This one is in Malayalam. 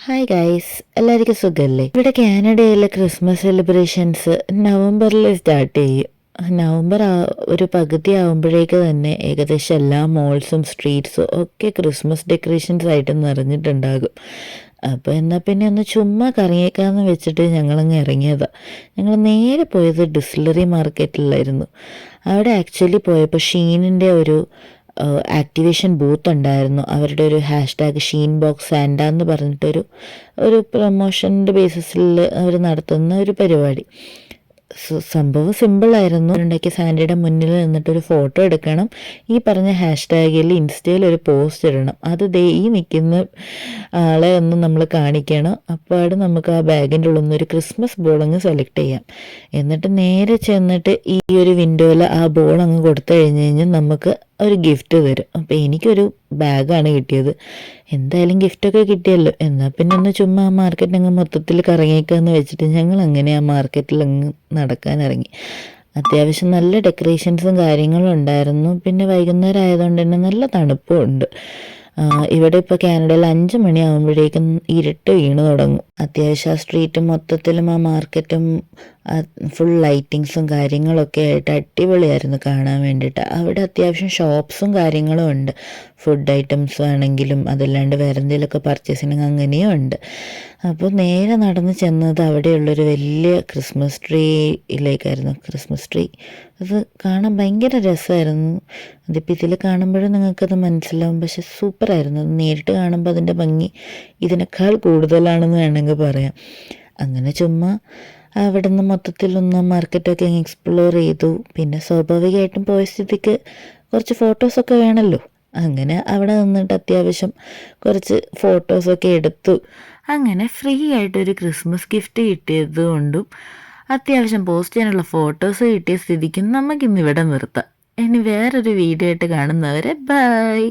ഹായ് ഗൈസ്, എല്ലാവർക്കും സുഖമല്ലേ? ഇവിടെ കാനഡയിലെ ക്രിസ്മസ് സെലിബ്രേഷൻസ് നവംബറിൽ സ്റ്റാർട്ട് ചെയ്യും. നവംബർ ഒരു പകുതി ആകുമ്പോഴേക്ക് തന്നെ ഏകദേശം എല്ലാ മോൾസും സ്ട്രീറ്റ്സും ഒക്കെ ക്രിസ്മസ് ഡെക്കറേഷൻസ് ആയിട്ട് നിറഞ്ഞിട്ടുണ്ടാകും. അപ്പോൾ എന്നാൽ പിന്നെ ഒന്ന് ചുമ്മാ കറങ്ങിയേക്കാന്ന് വെച്ചിട്ട് ഞങ്ങളങ്ങ് ഇറങ്ങിയതാണ്. ഞങ്ങൾ നേരെ പോയത് ഡിസ്റ്റിലറി മാർക്കറ്റിലായിരുന്നു. അവിടെ ആക്ച്വലി പോയപ്പോൾ ഷീനിൻ്റെ ഒരു ആക്ടിവേഷൻ ബൂത്ത് ഉണ്ടായിരുന്നു. അവരുടെ ഒരു #, ഷീൻ ബോക്സ് സാൻഡ എന്ന് പറഞ്ഞിട്ടൊരു പ്രൊമോഷൻ്റെ ബേസിസിൽ അവർ നടത്തുന്ന ഒരു പരിപാടി. സംഭവം സിമ്പിളായിരുന്നു. ഉണ്ടാക്കിയ സാൻഡയുടെ മുന്നിൽ നിന്നിട്ടൊരു ഫോട്ടോ എടുക്കണം, ഈ പറഞ്ഞ #ൽ ഇൻസ്റ്റയിൽ ഒരു പോസ്റ്റ് ഇടണം. അത് ഈ നിൽക്കുന്ന ആളെ ഒന്ന് നമ്മൾ കാണിക്കണം. അപ്പോൾ നമുക്ക് ആ ബാഗിൻ്റെ ഉള്ളിൽ നിന്ന് ഒരു ക്രിസ്മസ് ബോൾ അങ്ങ് സെലക്ട് ചെയ്യാം. എന്നിട്ട് നേരെ ചെന്നിട്ട് ഈ ഒരു വിൻഡോയിൽ ആ ബോൾ അങ്ങ് കൊടുത്തു കഴിഞ്ഞാൽ നമുക്ക് ഒരു ഗിഫ്റ്റ് തരും. അപ്പോൾ എനിക്കൊരു ബാഗാണ് കിട്ടിയത്. എന്തായാലും ഗിഫ്റ്റൊക്കെ കിട്ടിയല്ലോ, എന്നാൽ പിന്നെ ഒന്ന് ചുമ്മാ ആ മാർക്കറ്റ് അങ്ങ് മൊത്തത്തിൽ കറങ്ങിയേക്കാന്ന് വെച്ചിട്ട് ഞങ്ങൾ അങ്ങനെ ആ മാർക്കറ്റിൽ അങ്ങ് നടക്കാൻ ഇറങ്ങി. അത്യാവശ്യം നല്ല ഡെക്കറേഷൻസും കാര്യങ്ങളും ഉണ്ടായിരുന്നു. പിന്നെ വൈകുന്നേരം ആയതുകൊണ്ട് തന്നെ നല്ല തണുപ്പും ഉണ്ട്. ഇവിടെ ഇപ്പോൾ കാനഡയിൽ 5 മണിയാകുമ്പോഴേക്കും ഇരുട്ട് വീണ് തുടങ്ങും. അത്യാവശ്യം ആ സ്ട്രീറ്റ് മൊത്തത്തിലും ആ മാർക്കറ്റും ഫുൾ ലൈറ്റിങ്സും കാര്യങ്ങളൊക്കെ ആയിട്ട് അടിപൊളിയായിരുന്നു കാണാൻ വേണ്ടിയിട്ട്. അവിടെ അത്യാവശ്യം ഷോപ്സും കാര്യങ്ങളും ഉണ്ട്. ഫുഡ് ഐറ്റംസ് ആണെങ്കിലും അതല്ലാണ്ട് വേറെ എന്തെങ്കിലുമൊക്കെ പർച്ചേസിങ് അങ്ങനെയും ഉണ്ട്. അപ്പോൾ നേരെ നടന്ന് ചെന്നത് അവിടെയുള്ളൊരു വലിയ ക്രിസ്മസ് ട്രീയിലേക്കായിരുന്നു. ക്രിസ്മസ് ട്രീ അത് കാണാൻ ഭയങ്കര രസമായിരുന്നു. അതിപ്പോൾ ഇതിൽ കാണുമ്പോഴും നിങ്ങൾക്കത് മനസ്സിലാവും, പക്ഷെ സൂപ്പറായിരുന്നു. അത് നേരിട്ട് കാണുമ്പോൾ അതിൻ്റെ ഭംഗി ഇതിനേക്കാൾ കൂടുതലാണെന്ന് വേണമെങ്കിൽ പറയാം. അങ്ങനെ ചുമ്മാ അവിടെ നിന്ന് മൊത്തത്തിലൊന്ന് മാർക്കറ്റൊക്കെ എക്സ്പ്ലോർ ചെയ്തു. പിന്നെ സ്വാഭാവികമായിട്ടും പോയ സ്ഥിതിക്ക് കുറച്ച് ഫോട്ടോസൊക്കെ വേണമല്ലോ. അങ്ങനെ അവിടെ നിന്നിട്ട് അത്യാവശ്യം കുറച്ച് ഫോട്ടോസൊക്കെ എടുത്തു. അങ്ങനെ ഫ്രീ ആയിട്ടൊരു ക്രിസ്മസ് ഗിഫ്റ്റ് കിട്ടിയത് കൊണ്ടും അത്യാവശ്യം പോസ്റ്റ് ചെയ്യാനുള്ള ഫോട്ടോസ് കിട്ടിയ സ്ഥിതിക്കും നമുക്കിന്ന് ഇവിടെ നിർത്താം. ഇനി വേറൊരു വീഡിയോ ആയിട്ട് കാണുന്നവരെ ബൈ.